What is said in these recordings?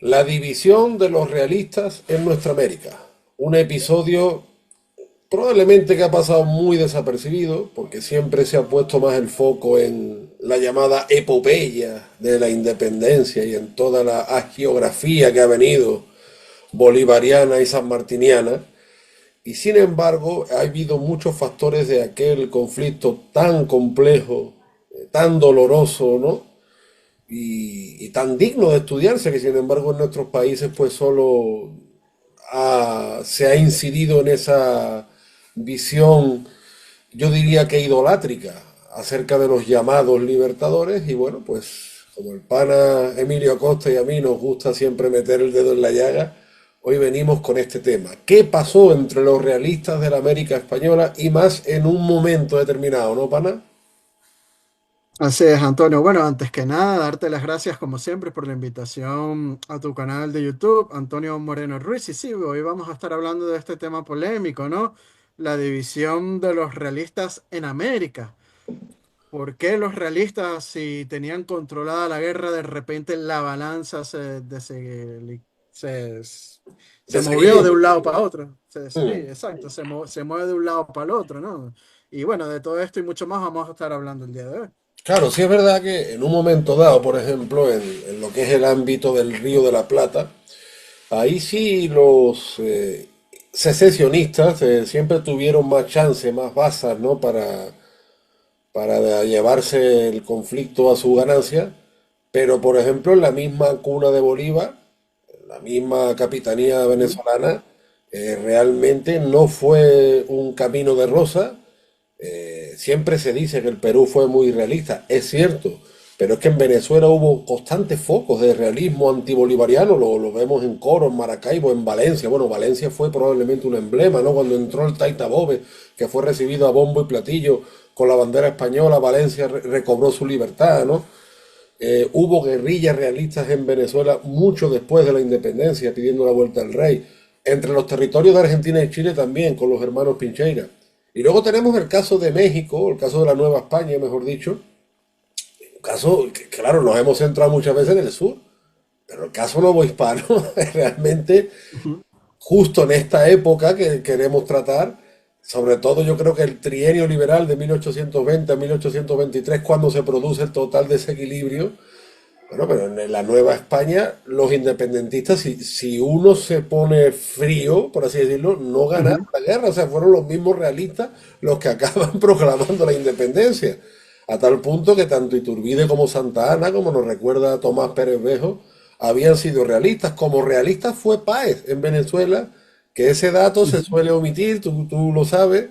La división de los realistas en nuestra América. Un episodio probablemente que ha pasado muy desapercibido, porque siempre se ha puesto más el foco en la llamada epopeya de la independencia y en toda la hagiografía que ha venido bolivariana y sanmartiniana. Y sin embargo, ha habido muchos factores de aquel conflicto tan complejo, tan doloroso, ¿no? Y tan digno de estudiarse que sin embargo en nuestros países pues solo se ha incidido en esa visión, yo diría que idolátrica, acerca de los llamados libertadores. Y bueno, pues como el pana Emilio Acosta y a mí nos gusta siempre meter el dedo en la llaga, hoy venimos con este tema. ¿Qué pasó entre los realistas de la América Española y más en un momento determinado, no, pana? Así es, Antonio. Bueno, antes que nada, darte las gracias como siempre por la invitación a tu canal de YouTube, Antonio Moreno Ruiz. Y sí, hoy vamos a estar hablando de este tema polémico, ¿no? La división de los realistas en América. ¿Por qué los realistas, si tenían controlada la guerra, de repente la balanza se, se movió de Desequilibrio. un lado para otro? Sí, Hmm. exacto, se mueve de un lado para el otro, ¿no? Y bueno, de todo esto y mucho más vamos a estar hablando el día de hoy. Claro, sí es verdad que en un momento dado, por ejemplo, en lo que es el ámbito del Río de la Plata, ahí sí los secesionistas siempre tuvieron más chance, más bazas, ¿no? Para llevarse el conflicto a su ganancia. Pero, por ejemplo, en la misma cuna de Bolívar, en la misma capitanía venezolana, realmente no fue un camino de rosa. Siempre se dice que el Perú fue muy realista, es cierto, pero es que en Venezuela hubo constantes focos de realismo antibolivariano, lo vemos en Coro, en Maracaibo, en Valencia. Bueno, Valencia fue probablemente un emblema, ¿no? Cuando entró el Taita Bove, que fue recibido a bombo y platillo con la bandera española, Valencia recobró su libertad, ¿no? Hubo guerrillas realistas en Venezuela mucho después de la independencia, pidiendo la vuelta al rey. Entre los territorios de Argentina y Chile también, con los hermanos Pincheira. Y luego tenemos el caso de México, el caso de la Nueva España, mejor dicho. Un caso que, claro, nos hemos centrado muchas veces en el sur, pero el caso novohispano es realmente Ujú. justo en esta época que queremos tratar. Sobre todo yo creo que el trienio liberal de 1820 a 1823, cuando se produce el total desequilibrio. Bueno, pero en la Nueva España, los independentistas, si uno se pone frío, por así decirlo, no ganaron Ujú. la guerra. O sea, fueron los mismos realistas los que acaban proclamando la independencia. A tal punto que tanto Iturbide como Santa Anna, como nos recuerda Tomás Pérez Bejo, habían sido realistas. Como realista fue Páez en Venezuela, que ese dato se Ujú. suele omitir, tú lo sabes.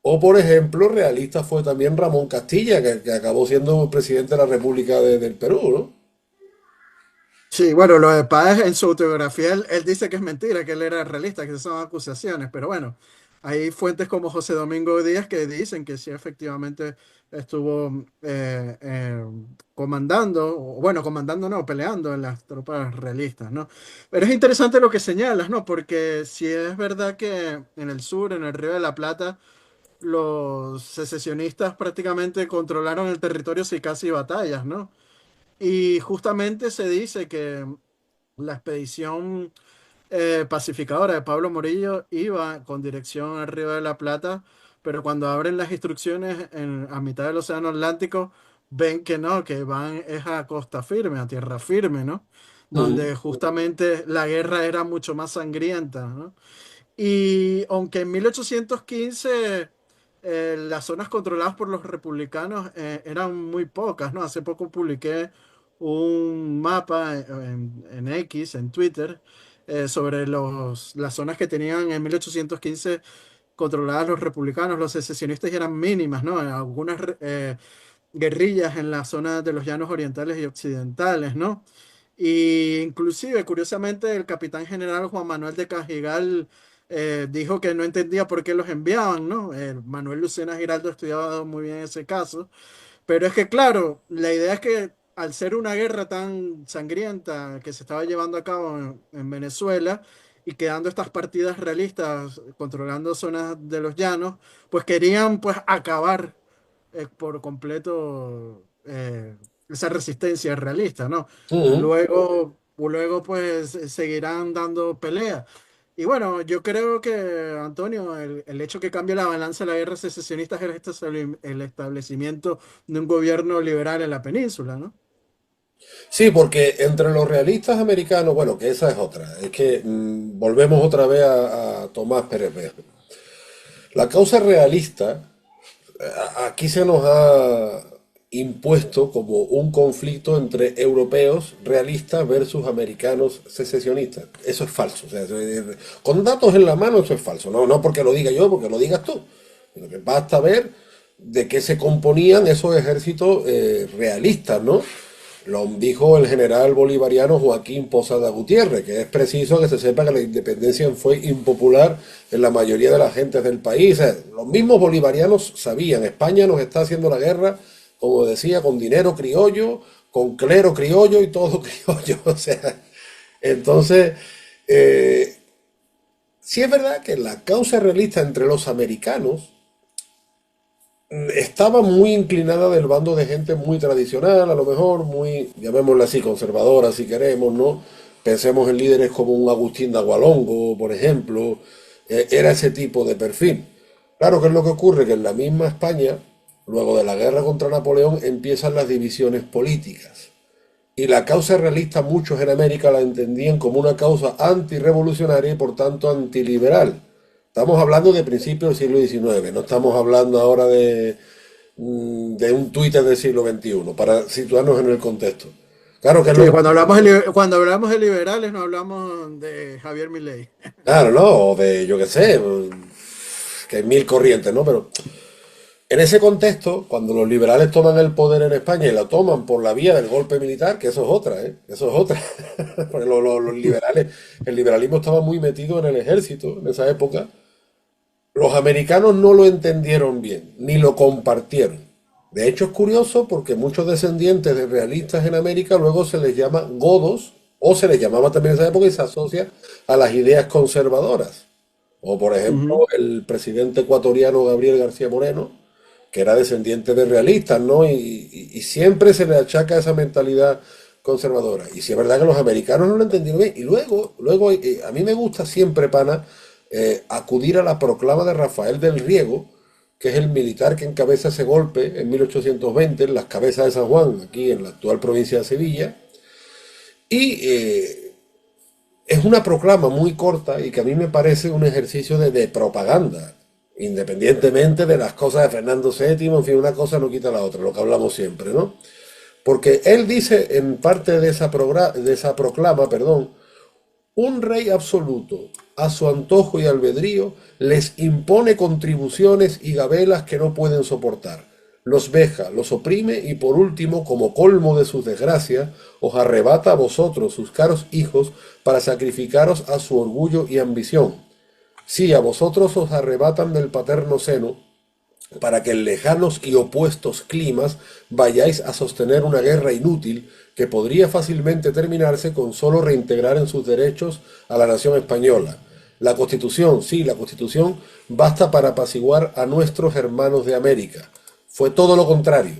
O, por ejemplo, realista fue también Ramón Castilla, que acabó siendo presidente de la República del Perú, ¿no? Sí, bueno, lo de Páez en su autobiografía, él dice que es mentira, que él era realista, que esas son acusaciones, pero bueno, hay fuentes como José Domingo Díaz que dicen que sí efectivamente estuvo comandando, o bueno, comandando no, peleando en las tropas realistas, ¿no? Pero es interesante lo que señalas, ¿no? Porque si es verdad que en el sur, en el Río de la Plata, los secesionistas prácticamente controlaron el territorio sin casi batallas, ¿no? Y justamente se dice que la expedición pacificadora de Pablo Morillo iba con dirección al Río de la Plata, pero cuando abren las instrucciones a mitad del Océano Atlántico, ven que no, que van es a costa firme, a tierra firme, ¿no? Mm. Donde justamente la guerra era mucho más sangrienta, ¿no? Y aunque en 1815 las zonas controladas por los republicanos eran muy pocas, ¿no? Hace poco publiqué un mapa en X, en Twitter, sobre las zonas que tenían en 1815 controladas los republicanos, los secesionistas, y eran mínimas, ¿no? Algunas guerrillas en la zona de los llanos orientales y occidentales, ¿no? Y inclusive, curiosamente, el capitán general Juan Manuel de Cajigal dijo que no entendía por qué los enviaban, ¿no? Manuel Lucena Giraldo ha estudiado muy bien ese caso, pero es que, claro, la idea es que al ser una guerra tan sangrienta que se estaba llevando a cabo en Venezuela y quedando estas partidas realistas controlando zonas de los llanos, pues querían pues acabar por completo esa resistencia realista, ¿no? Mm. Luego, luego pues seguirán dando pelea. Y bueno, yo creo que, Antonio, el hecho que cambie la balanza de la guerra secesionista es el establecimiento de un gobierno liberal en la península, ¿no? Sí, porque entre los realistas americanos, bueno, que esa es otra, es que volvemos otra vez a Tomás Pérez Verde. La causa realista aquí se nos ha impuesto como un conflicto entre europeos realistas versus americanos secesionistas. Eso es falso. O sea, con datos en la mano eso es falso. No, no porque lo diga yo, porque lo digas tú. Sino que basta ver de qué se componían esos ejércitos realistas, ¿no? Lo dijo el general bolivariano Joaquín Posada Gutiérrez, que es preciso que se sepa que la independencia fue impopular en la mayoría de las gentes del país. O sea, los mismos bolivarianos sabían, España nos está haciendo la guerra, como decía, con dinero criollo, con clero criollo y todo criollo. O sea, entonces, sí es verdad que la causa realista entre los americanos estaba muy inclinada del bando de gente muy tradicional, a lo mejor, muy, llamémosla así, conservadora si queremos, ¿no? Pensemos en líderes como un Agustín de Agualongo, por ejemplo, era ese tipo de perfil. Claro, ¿qué es lo que ocurre? Que en la misma España, luego de la guerra contra Napoleón, empiezan las divisiones políticas. Y la causa realista muchos en América la entendían como una causa antirrevolucionaria y por tanto antiliberal. Estamos hablando de principios del siglo XIX, no estamos hablando ahora de un Twitter del siglo XXI, para situarnos en el contexto. Claro que es lo Sí, que... cuando hablamos de liberales no hablamos de Javier Milei. Claro, ¿no? O de, yo qué sé, que hay mil corrientes, ¿no? Pero en ese contexto, cuando los liberales toman el poder en España y lo toman por la vía del golpe militar, que eso es otra, ¿eh? Eso es otra. Porque los liberales, el liberalismo estaba muy metido en el ejército en esa época. Los americanos no lo entendieron bien, ni lo compartieron. De hecho es curioso porque muchos descendientes de realistas en América luego se les llama godos, o se les llamaba también en esa época y se asocia a las ideas conservadoras. O por ejemplo Ujú. el presidente ecuatoriano Gabriel García Moreno, que era descendiente de realistas, ¿no? Y siempre se le achaca esa mentalidad conservadora. Y si es verdad que los americanos no lo entendieron bien. Y luego a mí me gusta siempre, pana, acudir a la proclama de Rafael del Riego, que es el militar que encabeza ese golpe en 1820 en las cabezas de San Juan, aquí en la actual provincia de Sevilla. Y es una proclama muy corta y que a mí me parece un ejercicio de propaganda, independientemente de las cosas de Fernando VII, en fin, una cosa no quita la otra, lo que hablamos siempre, ¿no? Porque él dice en parte de esa proclama, perdón, un rey absoluto, a su antojo y albedrío, les impone contribuciones y gabelas que no pueden soportar. Los veja, los oprime y por último, como colmo de sus desgracias, os arrebata a vosotros, sus caros hijos, para sacrificaros a su orgullo y ambición. Sí, a vosotros os arrebatan del paterno seno, para que en lejanos y opuestos climas vayáis a sostener una guerra inútil que podría fácilmente terminarse con solo reintegrar en sus derechos a la nación española. La Constitución, sí, la Constitución basta para apaciguar a nuestros hermanos de América. Fue todo lo contrario.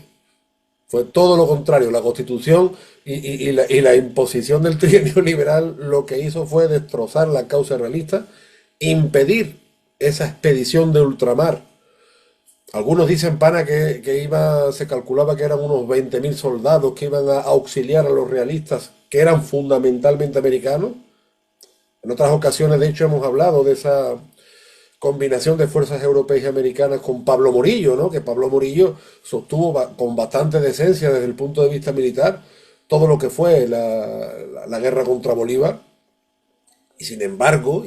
Fue todo lo contrario. La Constitución y la imposición del trienio liberal lo que hizo fue destrozar la causa realista, impedir esa expedición de ultramar. Algunos dicen, pana, que iba, se calculaba que eran unos 20.000 soldados que iban a auxiliar a los realistas, que eran fundamentalmente americanos. En otras ocasiones, de hecho, hemos hablado de esa combinación de fuerzas europeas y americanas con Pablo Morillo, ¿no? Que Pablo Morillo sostuvo con bastante decencia desde el punto de vista militar todo lo que fue la guerra contra Bolívar. Y sin embargo,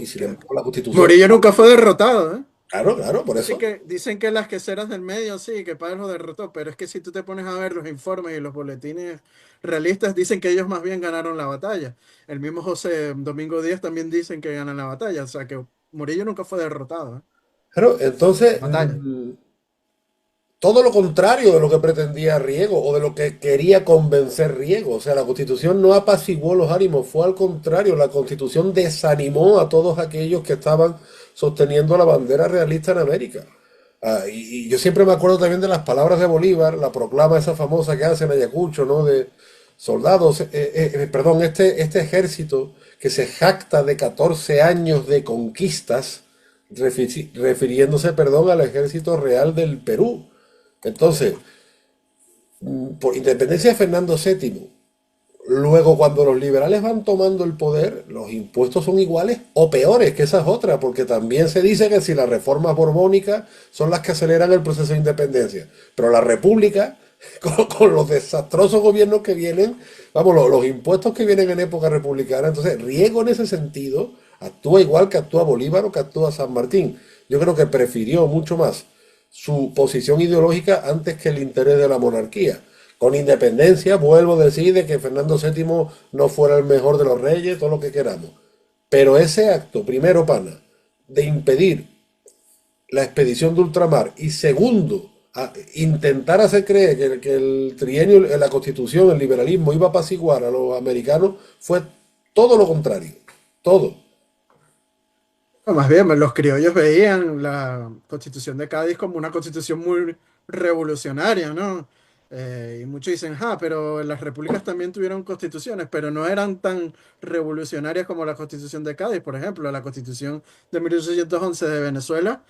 la Constitución... Morillo nunca fue derrotado, ¿eh? Claro, claro, por eso. Dicen que las queseras del medio sí, que Páez lo derrotó, pero es que si tú te pones a ver los informes y los boletines realistas, dicen que ellos más bien ganaron la batalla. El mismo José Domingo Díaz también dicen que ganan la batalla, o sea que Murillo nunca fue derrotado, ¿eh? Claro, entonces, Batalla. todo lo contrario de lo que pretendía Riego o de lo que quería convencer Riego. O sea, la Constitución no apaciguó los ánimos, fue al contrario, la Constitución desanimó a todos aquellos que estaban sosteniendo la bandera realista en América. Y yo siempre me acuerdo también de las palabras de Bolívar, la proclama esa famosa que hace en Ayacucho, ¿no? soldados, perdón, este ejército que se jacta de 14 años de conquistas, refiriéndose, perdón, al ejército real del Perú. Entonces, por independencia de Fernando VII, luego cuando los liberales van tomando el poder, los impuestos son iguales o peores, que esa es otra, porque también se dice que si las reformas borbónicas son las que aceleran el proceso de independencia, pero la república, con los desastrosos gobiernos que vienen, vamos, los impuestos que vienen en época republicana, entonces Riego en ese sentido actúa igual que actúa Bolívar o que actúa San Martín. Yo creo que prefirió mucho más su posición ideológica antes que el interés de la monarquía. Con independencia, vuelvo a decir de que Fernando VII no fuera el mejor de los reyes, todo lo que queramos. Pero ese acto, primero, pana, de impedir la expedición de ultramar y segundo, intentar hacer creer que el trienio, la constitución, el liberalismo iba a apaciguar a los americanos, fue todo lo contrario. Todo. No, más bien, los criollos veían la Constitución de Cádiz como una constitución muy revolucionaria, ¿no? Y muchos dicen, pero las repúblicas también tuvieron constituciones, pero no eran tan revolucionarias como la Constitución de Cádiz, por ejemplo, la Constitución de 1811 de Venezuela.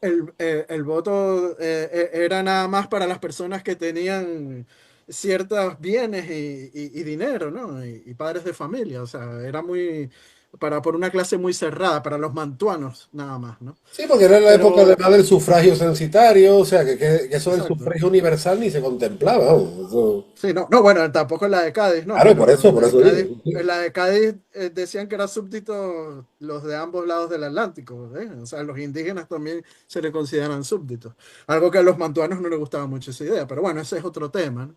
El voto era nada más para las personas que tenían ciertos bienes y dinero, ¿no? Y padres de familia, o sea, era muy, por una clase muy cerrada, para los mantuanos nada más, ¿no? Sí, porque era la época Pero, además del sufragio censitario, o sea, que eso del exacto. sufragio universal ni se contemplaba. Vamos, Sí, no, no, bueno, tampoco en la de Cádiz, no, claro, pero por eso digo. En la de Cádiz decían que eran súbditos los de ambos lados del Atlántico, ¿eh? O sea, los indígenas también se le consideran súbditos. Algo que a los mantuanos no les gustaba mucho esa idea, pero bueno, ese es otro tema, ¿no?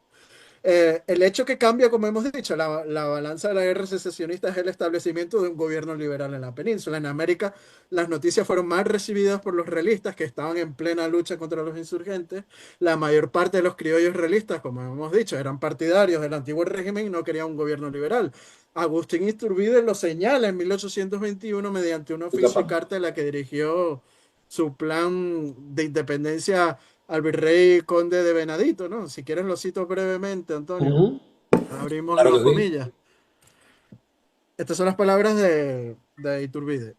El hecho que cambia, como hemos dicho, la balanza de la guerra secesionista es el establecimiento de un gobierno liberal en la península. En América, las noticias fueron mal recibidas por los realistas que estaban en plena lucha contra los insurgentes. La mayor parte de los criollos realistas, como hemos dicho, eran partidarios del antiguo régimen y no querían un gobierno liberal. Agustín Iturbide lo señala en 1821 mediante un oficio y carta en la que dirigió su plan de independencia al virrey conde de Venadito, ¿no? Si quieres lo cito brevemente, Antonio. Ujú. Abrimos Claro las que sí. comillas. Estas son las palabras de Iturbide.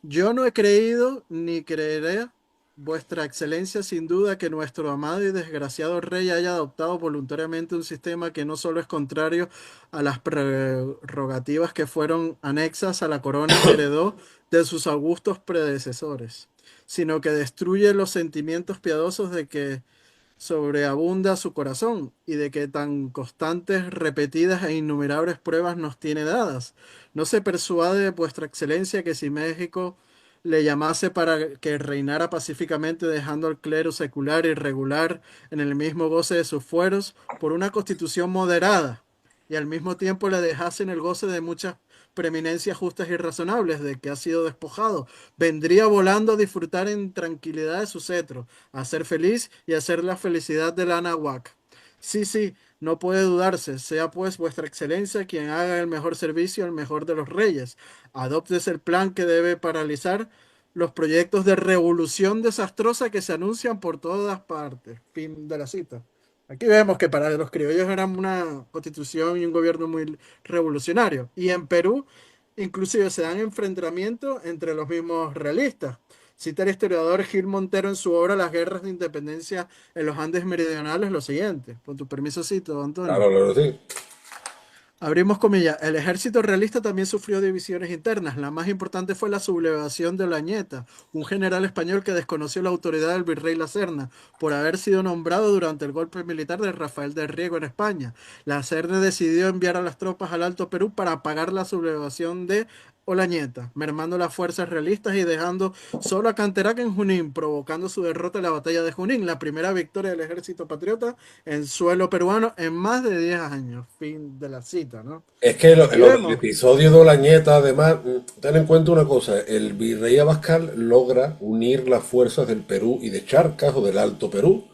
Yo no he creído ni creeré, vuestra excelencia, sin duda que nuestro amado y desgraciado rey haya adoptado voluntariamente un sistema que no solo es contrario a las prerrogativas que fueron anexas a la corona que heredó de sus augustos predecesores, sino que destruye los sentimientos piadosos de que sobreabunda su corazón y de que tan constantes, repetidas e innumerables pruebas nos tiene dadas. No se persuade vuestra excelencia que si México le llamase para que reinara pacíficamente dejando al clero secular y regular en el mismo goce de sus fueros por una constitución moderada y al mismo tiempo le dejase en el goce de muchas preeminencias justas y razonables de que ha sido despojado, vendría volando a disfrutar en tranquilidad de su cetro, a ser feliz y a hacer la felicidad del Anahuac. Sí, sí, no puede dudarse, sea pues vuestra excelencia quien haga el mejor servicio al mejor de los reyes. Adoptes el plan que debe paralizar los proyectos de revolución desastrosa que se anuncian por todas partes. Fin de la cita. Aquí vemos que para los criollos era una constitución y un gobierno muy revolucionario. Y en Perú, inclusive se dan enfrentamientos entre los mismos realistas. Cita el historiador Gil Montero en su obra Las guerras de independencia en los Andes meridionales lo siguiente. Con tu permiso cito, Antonio. Claro, claro, sí. Abrimos comillas. El ejército realista también sufrió divisiones internas. La más importante fue la sublevación de Olañeta, un general español que desconoció la autoridad del virrey La Serna por haber sido nombrado durante el golpe militar de Rafael del Riego en España. La Serna decidió enviar a las tropas al Alto Perú para apagar la sublevación de Olañeta, mermando las fuerzas realistas y dejando solo a Canterac en Junín, provocando su derrota en la batalla de Junín, la primera victoria del ejército patriota en suelo peruano en más de 10 años. Fin de la cita, ¿no? Es que Aquí el vemos. episodio de Olañeta, además, ten en cuenta una cosa, el virrey Abascal logra unir las fuerzas del Perú y de Charcas o del Alto Perú,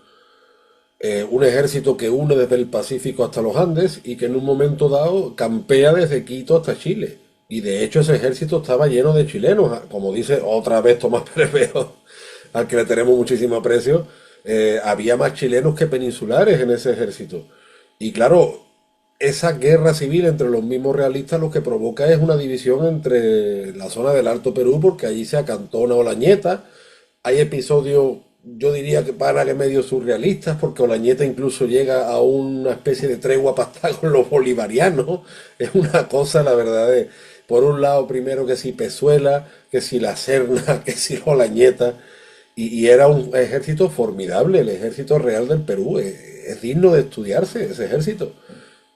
un ejército que une desde el Pacífico hasta los Andes y que en un momento dado campea desde Quito hasta Chile. Y de hecho ese ejército estaba lleno de chilenos, como dice otra vez Tomás Pereveo, al que le tenemos muchísimo aprecio, había más chilenos que peninsulares en ese ejército. Y claro, esa guerra civil entre los mismos realistas lo que provoca es una división entre la zona del Alto Perú, porque allí se acantona Olañeta. Hay episodios, yo diría que para que medio surrealistas, porque Olañeta incluso llega a una especie de tregua pactada con los bolivarianos. Es una cosa, la verdad, por un lado, primero que si Pezuela, que si la Serna, que si Olañeta. Y era un ejército formidable, el ejército real del Perú. Es digno de estudiarse ese ejército.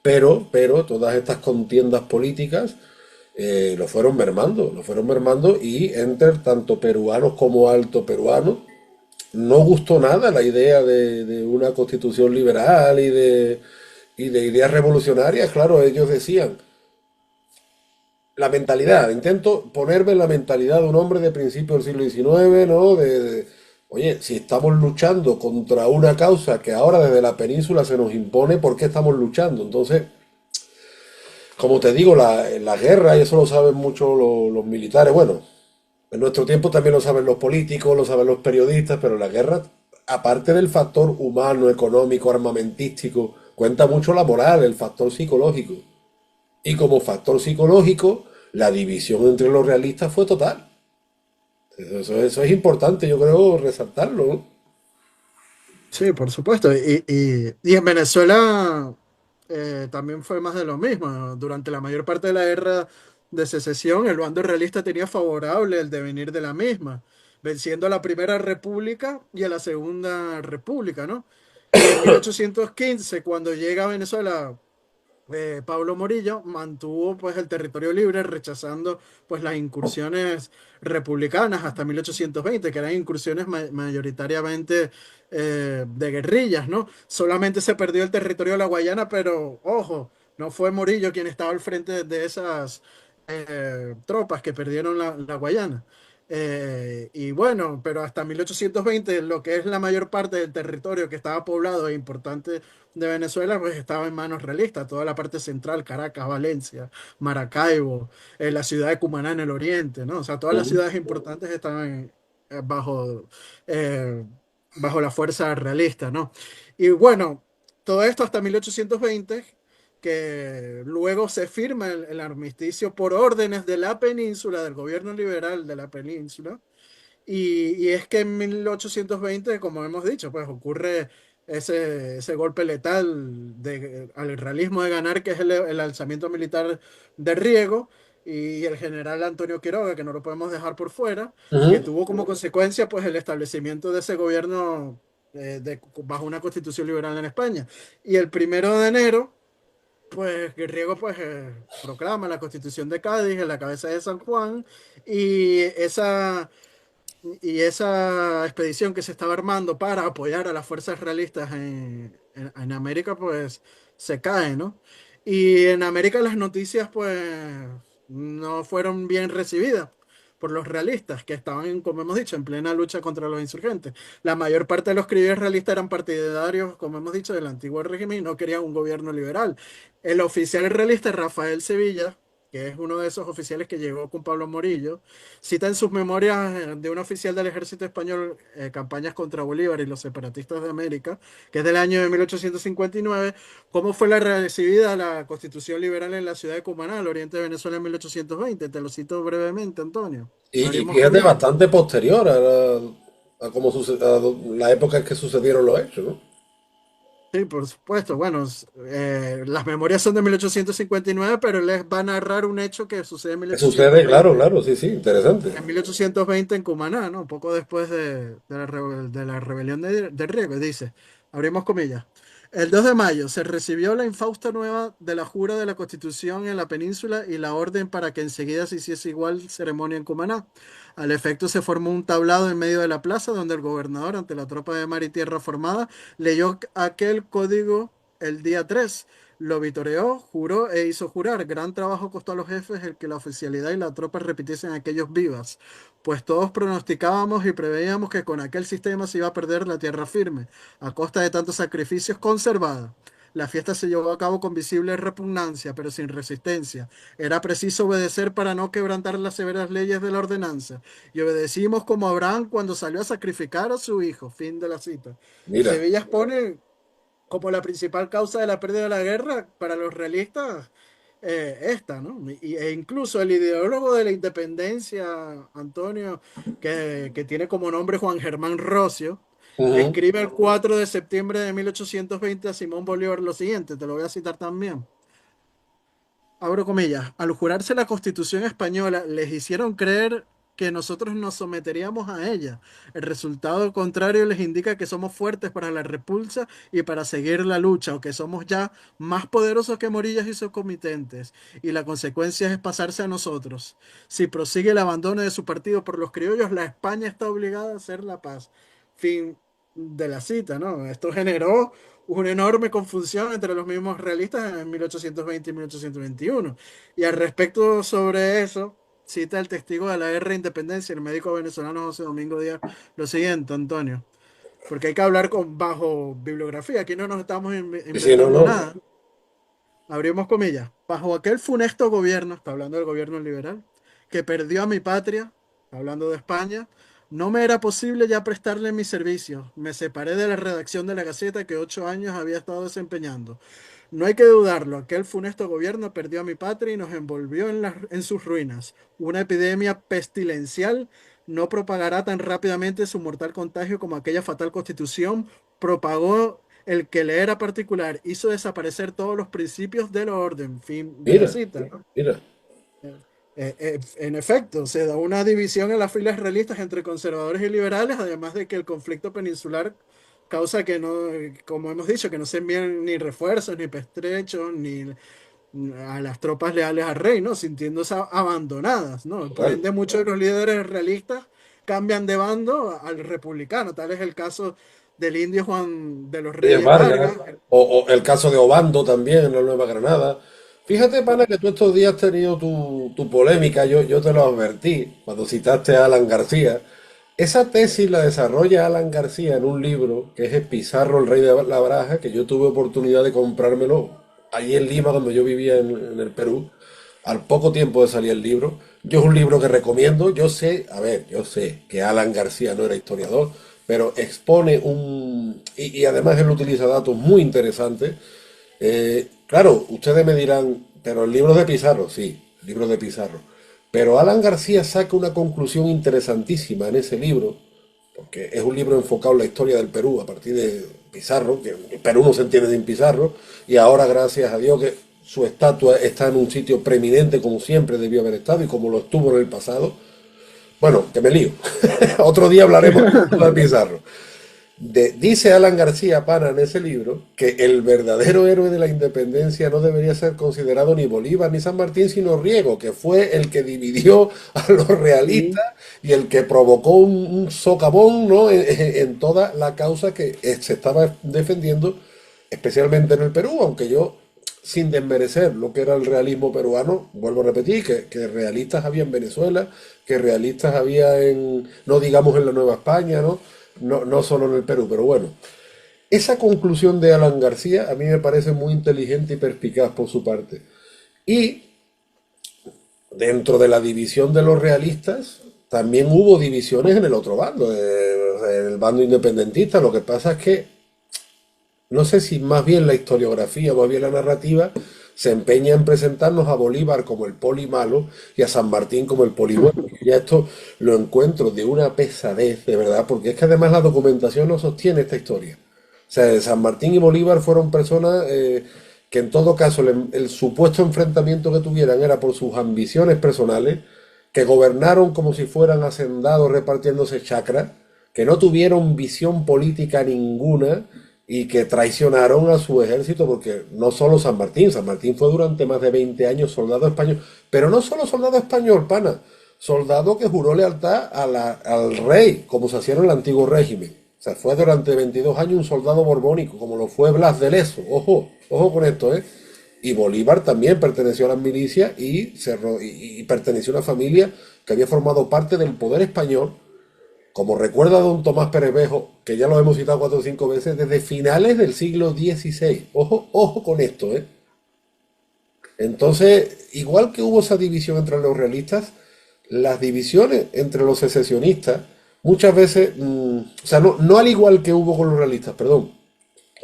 Pero todas estas contiendas políticas lo fueron mermando y entre tanto peruanos como alto peruanos no gustó nada la idea de una constitución liberal y de ideas revolucionarias. Claro, ellos decían, la mentalidad, intento ponerme en la mentalidad de un hombre de principios del siglo XIX, ¿no? Oye, si estamos luchando contra una causa que ahora desde la península se nos impone, ¿por qué estamos luchando? Entonces, como te digo, la guerra, y eso lo saben mucho los militares, bueno, en nuestro tiempo también lo saben los políticos, lo saben los periodistas, pero la guerra, aparte del factor humano, económico, armamentístico, cuenta mucho la moral, el factor psicológico. Y como factor psicológico, la división entre los realistas fue total. Eso es importante, yo creo, resaltarlo, ¿no? Sí, por supuesto. Y en Venezuela también fue más de lo mismo. Durante la mayor parte de la guerra de secesión, el bando realista tenía favorable el devenir de la misma, venciendo a la Primera República y a la Segunda República, ¿no? Y en 1815, cuando llega a Venezuela Pablo Morillo, mantuvo pues el territorio libre, rechazando pues las incursiones republicanas hasta 1820, que eran incursiones mayoritariamente de guerrillas, ¿no? Solamente se perdió el territorio de la Guayana, pero ojo, no fue Morillo quien estaba al frente de esas tropas que perdieron la Guayana. Y bueno, pero hasta 1820, lo que es la mayor parte del territorio que estaba poblado e importante de Venezuela, pues estaba en manos realistas, toda la parte central, Caracas, Valencia, Maracaibo, la ciudad de Cumaná en el oriente, ¿no? O sea, todas las Ujú. ciudades importantes estaban eh, bajo la fuerza realista, ¿no? Y bueno, todo esto hasta 1820, que luego se firma el armisticio por órdenes de la península, del gobierno liberal de la península, y es que en 1820, como hemos dicho, pues ocurre ese golpe letal al realismo de ganar, que es el alzamiento militar de Riego, y el general Antonio Quiroga, que no lo podemos dejar por fuera, que Ujú. tuvo como consecuencia pues el establecimiento de ese gobierno bajo una constitución liberal en España. Y el 1 de enero, pues Riego pues proclama la Constitución de Cádiz en la cabeza de San Juan, y esa expedición que se estaba armando para apoyar a las fuerzas realistas en América, pues se cae, ¿no? Y en América las noticias, pues, no fueron bien recibidas por los realistas, que estaban, como hemos dicho, en plena lucha contra los insurgentes. La mayor parte de los escritores realistas eran partidarios, como hemos dicho, del antiguo régimen y no querían un gobierno liberal. El oficial realista Rafael Sevilla, que es uno de esos oficiales que llegó con Pablo Morillo, cita en sus memorias de un oficial del ejército español, campañas contra Bolívar y los separatistas de América, que es del año de 1859, cómo fue recibida la Constitución liberal en la ciudad de Cumaná, al oriente de Venezuela en 1820. Te lo cito brevemente, Antonio. Y Abrimos fíjate, comillas. bastante posterior a cómo a la época en que sucedieron los hechos, ¿no? Sí, por supuesto. Bueno, las memorias son de 1859, pero les va a narrar un hecho que sucede en ¿Qué sucede? Claro, 1820. claro, sí, sí, interesante. En 1820 en Cumaná, ¿no? Poco después de la rebelión de Riego, dice, abrimos comillas. El 2 de mayo se recibió la infausta nueva de la jura de la Constitución en la península y la orden para que enseguida se hiciese igual ceremonia en Cumaná. Al efecto se formó un tablado en medio de la plaza donde el gobernador, ante la tropa de mar y tierra formada, leyó aquel código el día 3. Lo vitoreó, juró e hizo jurar. Gran trabajo costó a los jefes el que la oficialidad y la tropa repitiesen aquellos vivas, pues todos pronosticábamos y preveíamos que con aquel sistema se iba a perder la tierra firme, a costa de tantos sacrificios conservada. La fiesta se llevó a cabo con visible repugnancia, pero sin resistencia. Era preciso obedecer para no quebrantar las severas leyes de la ordenanza. Y obedecimos como Abraham cuando salió a sacrificar a su hijo. Fin de la cita. Mira, Sevilla pone como la principal causa de la pérdida de la guerra para los realistas, esta, ¿no? E incluso el ideólogo de la independencia, Antonio, que tiene como nombre Juan Germán Rocio, Ujú. escribe el 4 de septiembre de 1820 a Simón Bolívar lo siguiente, te lo voy a citar también. Abro comillas, al jurarse la Constitución española, les hicieron creer que nosotros nos someteríamos a ella. El resultado contrario les indica que somos fuertes para la repulsa y para seguir la lucha, o que somos ya más poderosos que Morillas y sus comitentes, y la consecuencia es pasarse a nosotros. Si prosigue el abandono de su partido por los criollos, la España está obligada a hacer la paz. Fin de la cita, ¿no? Esto generó una enorme confusión entre los mismos realistas en 1820 y 1821. Y al respecto sobre eso, cita el testigo de la guerra de independencia, el médico venezolano José Domingo Díaz, lo siguiente, Antonio, porque hay que hablar bajo bibliografía, aquí no nos estamos Y si no, inventando no. nada. Abrimos comillas. Bajo aquel funesto gobierno, está hablando del gobierno liberal, que perdió a mi patria, hablando de España, no me era posible ya prestarle mis servicios. Me separé de la redacción de la Gaceta que 8 años había estado desempeñando. No hay que dudarlo, aquel funesto gobierno perdió a mi patria y nos envolvió en sus ruinas. Una epidemia pestilencial no propagará tan rápidamente su mortal contagio como aquella fatal constitución propagó el que le era particular, hizo desaparecer todos los principios del orden. Fin de la Mira, cita. mira. En efecto, se da una división en las filas realistas entre conservadores y liberales, además de que el conflicto peninsular causa que no, como hemos dicho, que no se envíen ni refuerzos, ni pertrechos, ni a las tropas leales al rey, ¿no? Sintiéndose abandonadas, ¿no? Por Total. ende, muchos de los líderes realistas cambian de bando al republicano. Tal es el caso del indio Juan de los Reyes Reyes Vargas, Vargas. o el caso de Obando también en la Nueva Granada. Fíjate, pana, que tú estos días has tenido tu polémica, yo te lo advertí cuando citaste a Alan García. Esa tesis la desarrolla Alan García en un libro que es El Pizarro, el Rey de la Baraja, que yo tuve oportunidad de comprármelo allí en Lima cuando yo vivía en el Perú, al poco tiempo de salir el libro. Yo es un libro que recomiendo. Yo sé, a ver, yo sé que Alan García no era historiador, pero expone un... Y además él utiliza datos muy interesantes. Claro, ustedes me dirán, pero el libro de Pizarro, sí, el libro de Pizarro. Pero Alan García saca una conclusión interesantísima en ese libro, porque es un libro enfocado en la historia del Perú a partir de Pizarro, que el Perú no se entiende sin Pizarro, y ahora gracias a Dios que su estatua está en un sitio preeminente como siempre debió haber estado y como lo estuvo en el pasado. Bueno, que me lío. Otro día hablaremos de Pizarro. Dice Alan García Pana en ese libro que el verdadero héroe de la independencia no debería ser considerado ni Bolívar ni San Martín, sino Riego, que fue el que dividió a los Sí. realistas y el que provocó un socavón, ¿no? En toda la causa que se estaba defendiendo, especialmente en el Perú, aunque yo, sin desmerecer lo que era el realismo peruano, vuelvo a repetir que realistas había en Venezuela, que realistas había en, no digamos en la Nueva España, ¿no? No solo en el Perú, pero bueno. Esa conclusión de Alan García a mí me parece muy inteligente y perspicaz por su parte. Y dentro de la división de los realistas, también hubo divisiones en el otro bando, en el bando independentista. Lo que pasa es que no sé si más bien la historiografía, más bien la narrativa, se empeña en presentarnos a Bolívar como el poli malo y a San Martín como el poli bueno. Ya esto lo encuentro de una pesadez, de verdad, porque es que además la documentación no sostiene esta historia. O sea, San Martín y Bolívar fueron personas que en todo caso el supuesto enfrentamiento que tuvieran era por sus ambiciones personales, que gobernaron como si fueran hacendados repartiéndose chacras, que no tuvieron visión política ninguna y que traicionaron a su ejército porque no solo San Martín fue durante más de 20 años soldado español, pero no solo soldado español, pana, soldado que juró lealtad al rey, como se hacía en el antiguo régimen. O sea, fue durante 22 años un soldado borbónico, como lo fue Blas de Lezo. Ojo, ojo con esto, ¿eh? Y Bolívar también perteneció a las milicias y perteneció a una familia que había formado parte del poder español, como recuerda don Tomás Perevejo, que ya lo hemos citado 4 o 5 veces, desde finales del siglo XVI. Ojo, ojo con esto, ¿eh? Entonces, igual que hubo esa división entre los realistas, las divisiones entre los secesionistas, muchas veces, o sea, no al igual que hubo con los realistas, perdón,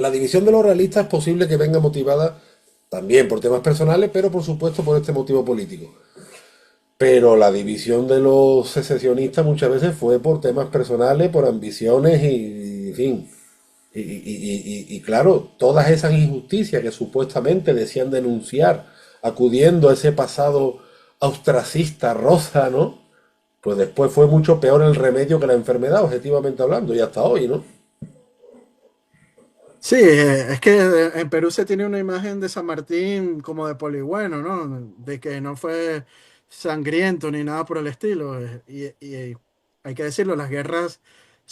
La división de los realistas es posible que venga motivada también por temas personales, pero por supuesto por este motivo político. Pero la división de los secesionistas muchas veces fue por temas personales, por ambiciones y en fin. Y claro, todas esas injusticias que supuestamente decían denunciar, acudiendo a ese pasado austracista rosa, ¿no? Pues después fue mucho peor el remedio que la enfermedad, objetivamente hablando, y hasta hoy, ¿no? Sí, es que en Perú se tiene una imagen de San Martín como de polibueno, ¿no? De que no fue sangriento ni nada por el estilo. Y hay que decirlo, las guerras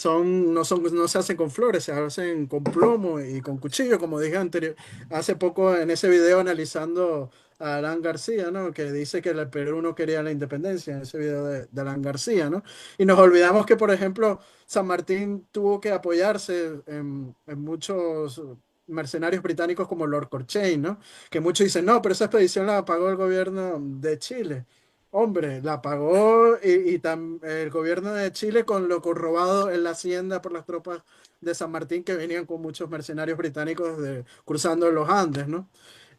no se hacen con flores, se hacen con plomo y con cuchillo, como dije hace poco en ese video analizando a Alan García, ¿no? Que dice que el Perú no quería la independencia, en ese video de Alan García, ¿no? Y nos olvidamos que, por ejemplo, San Martín tuvo que apoyarse en muchos mercenarios británicos como Lord Cochrane, ¿no? Que muchos dicen, no, pero esa expedición la pagó el gobierno de Chile. Hombre, la pagó el gobierno de Chile con lo robado en la hacienda por las tropas de San Martín que venían con muchos mercenarios británicos cruzando los Andes, ¿no?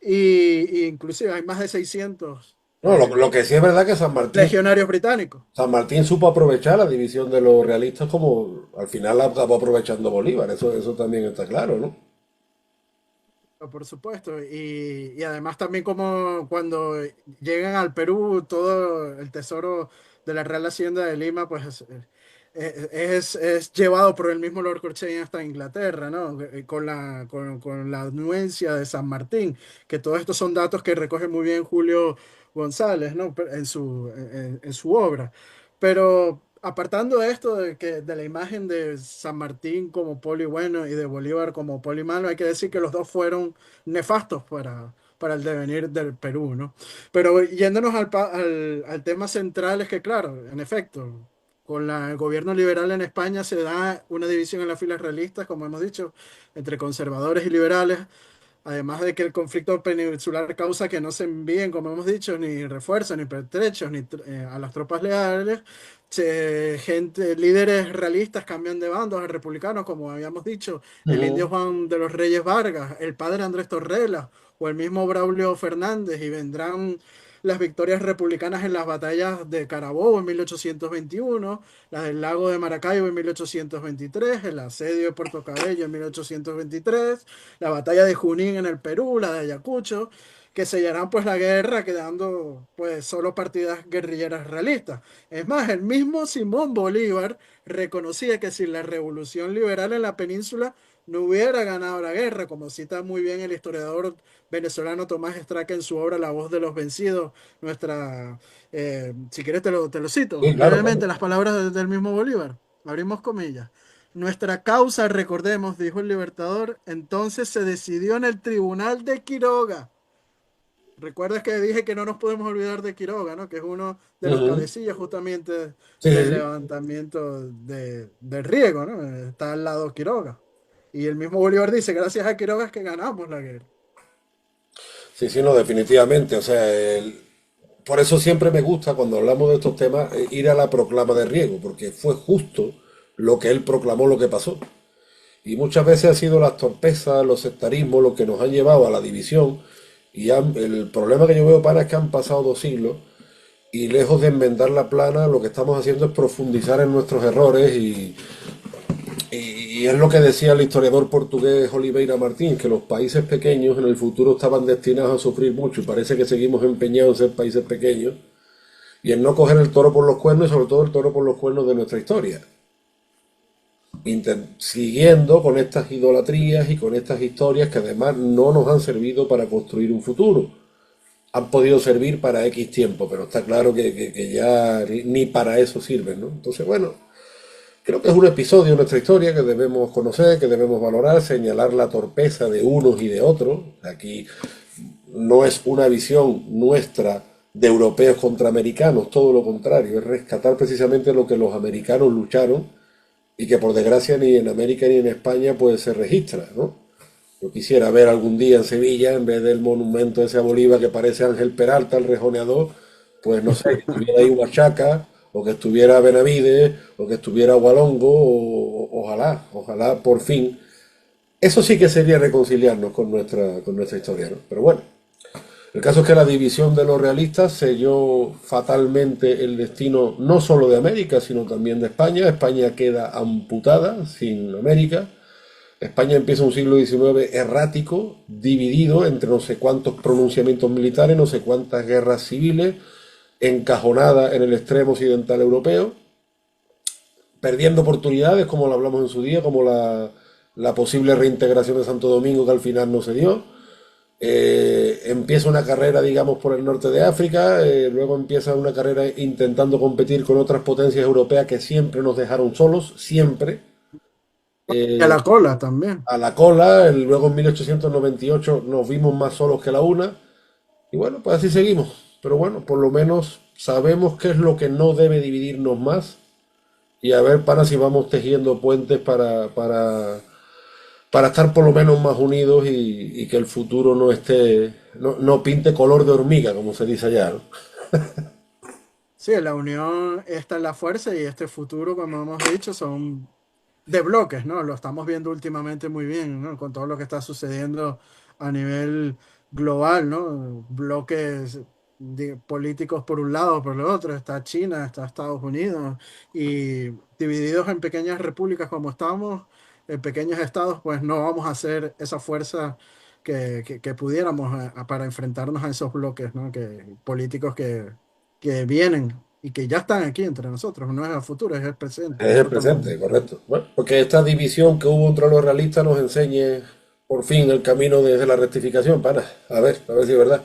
Y inclusive hay más de 600 No, lo que sí es verdad que legionarios británicos. San Martín supo aprovechar la división de los realistas como al final la acabó aprovechando Bolívar, eso también está claro, ¿no? Por supuesto, y además también como cuando llegan al Perú, todo el tesoro de la Real Hacienda de Lima, pues es llevado por el mismo Lord Cochrane hasta Inglaterra, ¿no? Con la anuencia de San Martín, que todos estos son datos que recoge muy bien Julio González, ¿no? En su obra. Pero apartando esto de la imagen de San Martín como poli bueno y de Bolívar como poli malo, hay que decir que los dos fueron nefastos para el devenir del Perú, ¿no? Pero yéndonos al tema central, es que, claro, en efecto, el gobierno liberal en España se da una división en las filas realistas, como hemos dicho, entre conservadores y liberales. Además de que el conflicto peninsular causa que no se envíen, como hemos dicho, ni refuerzos, ni pertrechos, a las tropas leales. Líderes realistas cambian de bandos a republicanos, como habíamos dicho, el indio Ujú. Juan de los Reyes Vargas, el padre Andrés Torrella o el mismo Braulio Fernández, y vendrán las victorias republicanas en las batallas de Carabobo en 1821, las del lago de Maracaibo en 1823, el asedio de Puerto Cabello en 1823, la batalla de Junín en el Perú, la de Ayacucho, que sellarán pues la guerra quedando pues solo partidas guerrilleras realistas. Es más, el mismo Simón Bolívar reconocía que si la revolución liberal en la península no hubiera ganado la guerra, como cita muy bien el historiador venezolano Tomás Estraca en su obra La voz de los vencidos, si quieres te lo cito Sí, claro, brevemente, claro. las palabras del mismo Bolívar, abrimos comillas. Nuestra causa, recordemos, dijo el libertador, entonces se decidió en el Tribunal de Quiroga. Recuerdas que dije que no nos podemos olvidar de Quiroga, ¿no? Que es uno de los Ujú. cabecillas justamente Sí, sí, del sí. levantamiento del Riego, ¿no? Está al lado Quiroga. Y el mismo Bolívar dice, gracias a Quiroga es que ganamos la guerra. Sí, sí, no, definitivamente. O sea, por eso siempre me gusta cuando hablamos de estos temas ir a la proclama de Riego, porque fue justo lo que él proclamó lo que pasó. Y muchas veces ha sido las torpezas, los sectarismos, lo que nos han llevado a la división. El problema que yo veo, para es que han pasado 2 siglos y lejos de enmendar la plana, lo que estamos haciendo es profundizar en nuestros errores y es lo que decía el historiador portugués Oliveira Martín, que los países pequeños en el futuro estaban destinados a sufrir mucho y parece que seguimos empeñados en ser países pequeños y en no coger el toro por los cuernos y sobre todo el toro por los cuernos de nuestra historia. Siguiendo con estas idolatrías y con estas historias que además no nos han servido para construir un futuro. Han podido servir para X tiempo, pero está claro que ya ni para eso sirven, ¿no? Entonces, bueno, creo que es un episodio de nuestra historia que debemos conocer, que debemos valorar, señalar la torpeza de unos y de otros. Aquí no es una visión nuestra de europeos contra americanos, todo lo contrario, es rescatar precisamente lo que los americanos lucharon y que por desgracia ni en América ni en España pues se registra, ¿no? Yo quisiera ver algún día en Sevilla, en vez del monumento ese a Bolívar que parece Ángel Peralta, el rejoneador, pues no sé, que estuviera ahí Huachaca, o que estuviera Benavides, o que estuviera Hualongo, ojalá por fin Eso sí que sería reconciliarnos con nuestra historia, ¿no? Pero bueno, el caso es que la división de los realistas selló fatalmente el destino no solo de América, sino también de España. España queda amputada sin América. España empieza un siglo XIX errático, dividido entre no sé cuántos pronunciamientos militares, no sé cuántas guerras civiles, encajonada en el extremo occidental europeo, perdiendo oportunidades, como lo hablamos en su día, como la posible reintegración de Santo Domingo, que al final no se dio. Empieza una carrera, digamos, por el norte de África, luego empieza una carrera intentando competir con otras potencias europeas que siempre nos dejaron solos, siempre, Y a la cola también. a la cola. Luego en 1898 nos vimos más solos que la una, y bueno, pues así seguimos. Pero bueno, por lo menos sabemos qué es lo que no debe dividirnos más, y a ver para si vamos tejiendo puentes para estar por lo menos más unidos y que el futuro no esté, no pinte color de hormiga, como se dice allá, ¿no? Sí, la unión está en la fuerza y este futuro, como hemos dicho, son de bloques, ¿no? Lo estamos viendo últimamente muy bien, ¿no? Con todo lo que está sucediendo a nivel global, ¿no? Bloques políticos por un lado, por el otro, está China, está Estados Unidos, y divididos en pequeñas repúblicas como estamos, en pequeños estados, pues no vamos a hacer esa fuerza que pudiéramos para enfrentarnos a esos bloques, ¿no? Políticos que vienen y que ya están aquí entre nosotros, no es el futuro, es el presente, Es el eso tampoco. presente, correcto. Bueno, porque esta división que hubo entre los realistas nos enseñe por fin el camino desde la rectificación, pana. A ver si es verdad.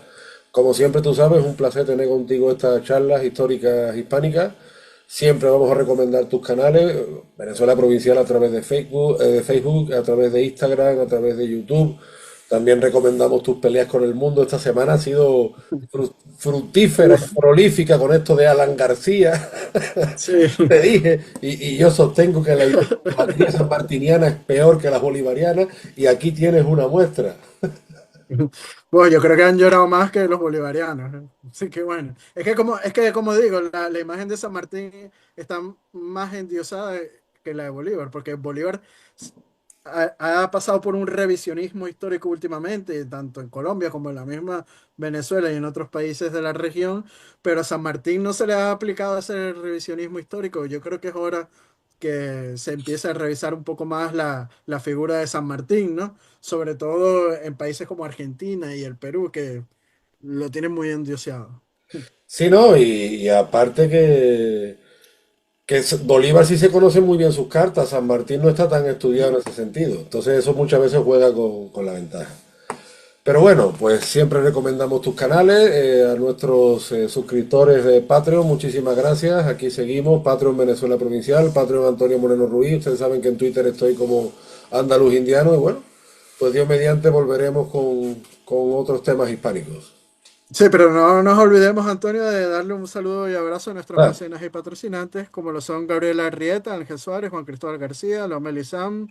Como siempre, tú sabes, un placer tener contigo estas charlas históricas hispánicas. Siempre vamos a recomendar tus canales, Venezuela Provincial a través de Facebook, a través de Instagram, a través de YouTube. También recomendamos tus peleas con el mundo. Esta semana ha sido fructífera y Uf, prolífica con esto de Alan García. sí. Te dije, y yo sostengo que la idolatría sanmartiniana es peor que la bolivariana, y aquí tienes una muestra. Bueno, yo creo que han llorado más que los bolivarianos, ¿eh? Así que bueno, es que como digo, la imagen de San Martín está más endiosada que la de Bolívar, porque Bolívar ha pasado por un revisionismo histórico últimamente, tanto en Colombia como en la misma Venezuela y en otros países de la región, pero a San Martín no se le ha aplicado ese revisionismo histórico. Yo creo que es hora que se empiece a revisar un poco más la figura de San Martín, ¿no? Sobre todo en países como Argentina y el Perú, que lo tienen muy endioseado. Sí, no, y aparte Bolívar sí se conoce muy bien sus cartas, San Martín no está tan estudiado en ese sentido, entonces eso muchas veces juega con la ventaja. Pero bueno, pues siempre recomendamos tus canales, a nuestros suscriptores de Patreon, muchísimas gracias. Aquí seguimos, Patreon Venezuela Provincial, Patreon Antonio Moreno Ruiz. Ustedes saben que en Twitter estoy como Andaluz Indiano, y bueno, pues Dios mediante volveremos con otros temas hispánicos. Sí, pero no nos olvidemos, Antonio, de darle un saludo y abrazo a nuestros Ah, mecenas y patrocinantes, como lo son Gabriela Arrieta, Ángel Suárez, Juan Cristóbal García, Lomeli Sam,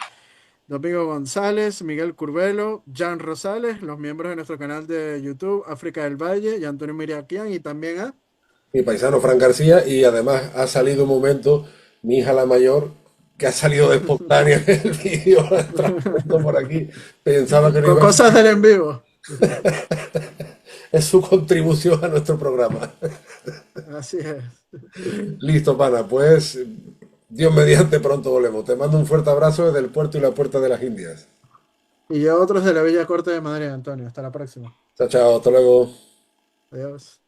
Domingo González, Miguel Curvelo, Jan Rosales, los miembros de nuestro canal de YouTube, África del Valle, y Antonio Miriaquian, y también a... mi paisano Fran García, y además ha salido un momento, mi hija la mayor, que ha salido de espontánea en el vídeo, transmitiendo por aquí, pensaba que no Con iba a... cosas del en vivo. Es su contribución a nuestro programa. Así es. Listo, pana, pues Dios mediante pronto volvemos. Te mando un fuerte abrazo desde el puerto y la puerta de las Indias. Y yo otros de la Bella Corte de Madrid, Antonio. Hasta la próxima. Chao, chao, hasta luego. Adiós.